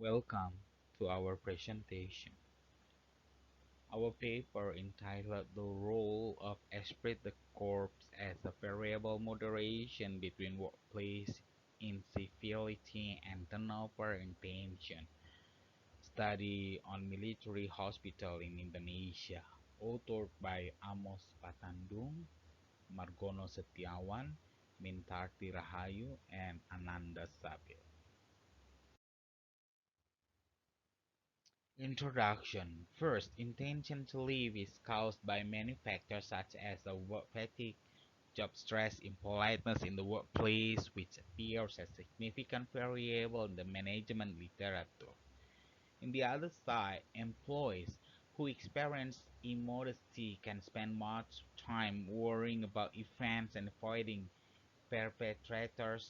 Welcome to our presentation. Our paper entitled The Role of Esprit de Corps as a Variable Moderation Between Workplace Incivility and Turnover and Tension, Study on Military Hospital in Indonesia, authored by Amos Patandung, Margono Setiawan, Mintarti Rahayu, and Ananda Sabil. Introduction. First, intention to leave is caused by many factors such as a work fatigue, job stress, impoliteness in the workplace, which appears as significant variable in the management literature. On the other side, employees who experience immodesty can spend much time worrying about events and avoiding perpetrators,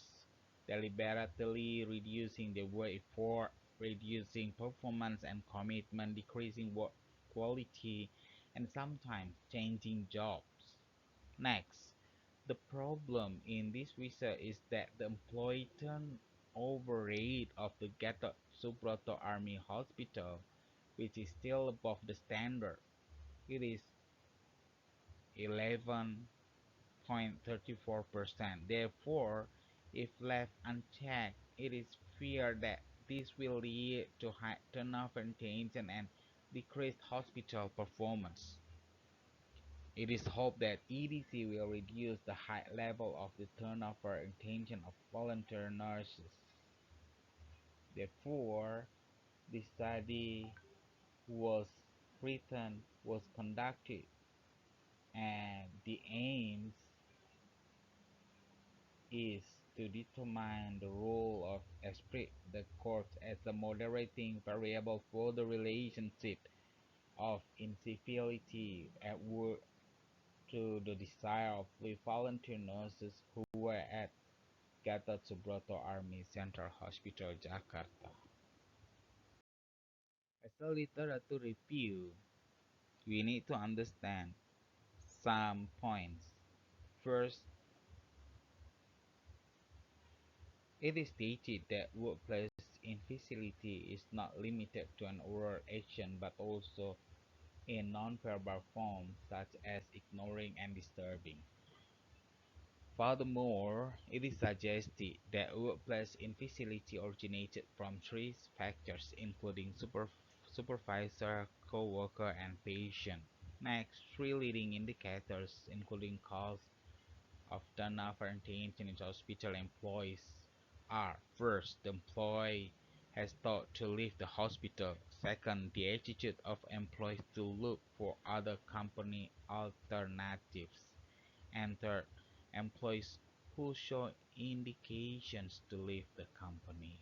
deliberately reducing the work effort, reducing performance and commitment, decreasing work quality, and sometimes changing jobs. Next, the problem in this research is that the employee turnover rate of the Gatot Subroto Army Hospital, which is still above the standard, it is 11.34%. Therefore, if left unchecked, it is feared that this will lead to high turnover and tension and decreased hospital performance. It is hoped that EDC will reduce the high level of the turnover and tension of volunteer nurses. Therefore, the study was conducted, and the aims is to determine the role of esprit de corps as a moderating variable for the relationship of incivility at work to the desire of the volunteer nurses who were at Gatot Subroto Army Central Hospital, Jakarta. As a literature review, we need to understand some points. First, it is stated that workplace incivility is not limited to an oral action but also in non-verbal forms such as ignoring and disturbing. Furthermore, it is suggested that workplace incivility originated from three factors including supervisor, co-worker, and patient. Next, three leading indicators including cause of turnover and tension in hospital employees are: first, the employee has thought to leave the hospital; second, the attitude of employees to look for other company alternatives; and third, employees who show indications to leave the company.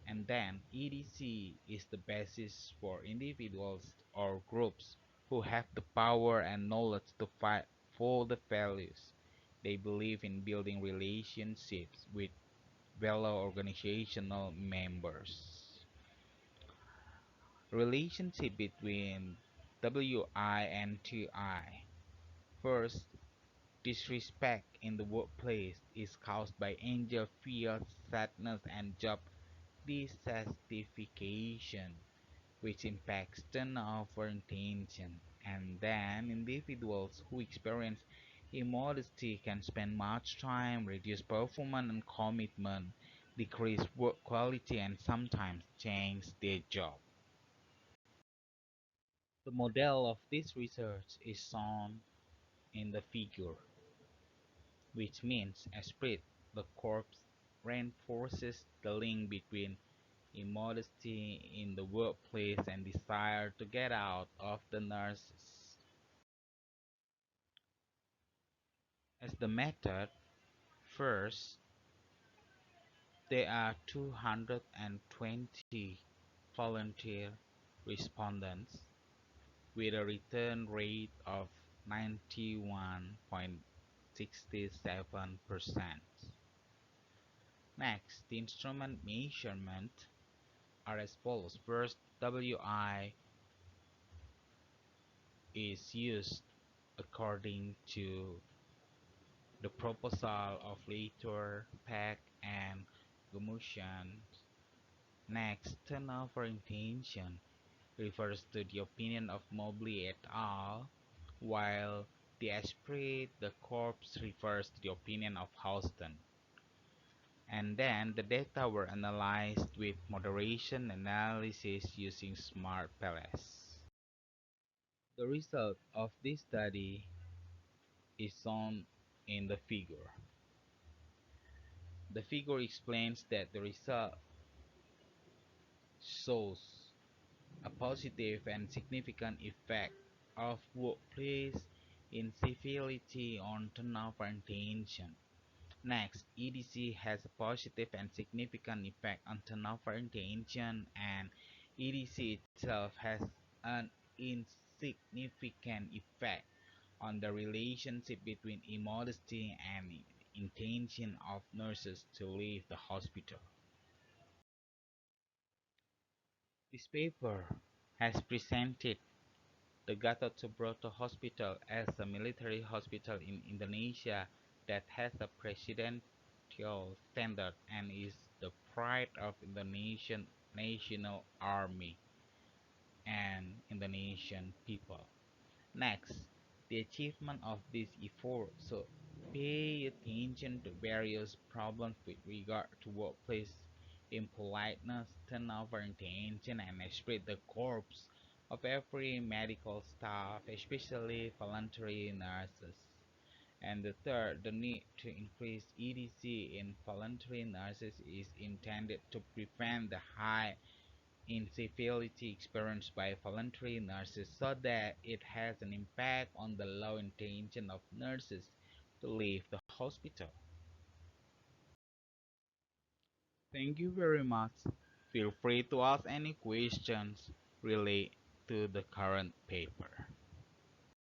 And then EDC is the basis for individuals or groups who have the power and knowledge to fight for the values they believe in, building relationships with fellow organizational members. Relationship between WI and TI. First, disrespect in the workplace is caused by anger, fear, sadness, and job dissatisfaction, which impacts turnover and tension. And then individuals who experience immodesty can spend much time, reduce performance and commitment, decrease work quality, and sometimes change their job. The model of this research is shown in the figure, which means esprit the corps reinforces the link between immodesty in the workplace and desire to get out of the nurses. As the method, first, there are 220 volunteer respondents with a return rate of 91.67%. Next, the instrument measurement are as follows. First, WI is used according to the proposal of Later, Peck, and Gumussian. Next, turnover intention refers to the opinion of Mobley et al., while the Esprit de Corps refers to the opinion of Houston. And then the data were analyzed with moderation analysis using smart palace. The result of this study is shown in the figure. The figure explains that the result shows a positive and significant effect of workplace incivility on turnover and tension. Next, EDC has a positive and significant effect on turnover and tension, and EDC itself has an insignificant effect on the relationship between immodesty and intention of nurses to leave the hospital. This paper has presented the Gatot Subroto Hospital as a military hospital in Indonesia that has a presidential standard and is the pride of Indonesian National Army and Indonesian people. Next, the achievement of this effort. So pay attention to various problems with regard to workplace impoliteness, turnover intention, and spread the corpse of every medical staff, especially voluntary nurses. And the third, the need to increase EDC in voluntary nurses is intended to prevent the high incivility experienced by voluntary nurses so that it has an impact on the low intention of nurses to leave the hospital. Thank you very much. Feel free to ask any questions related to the current paper.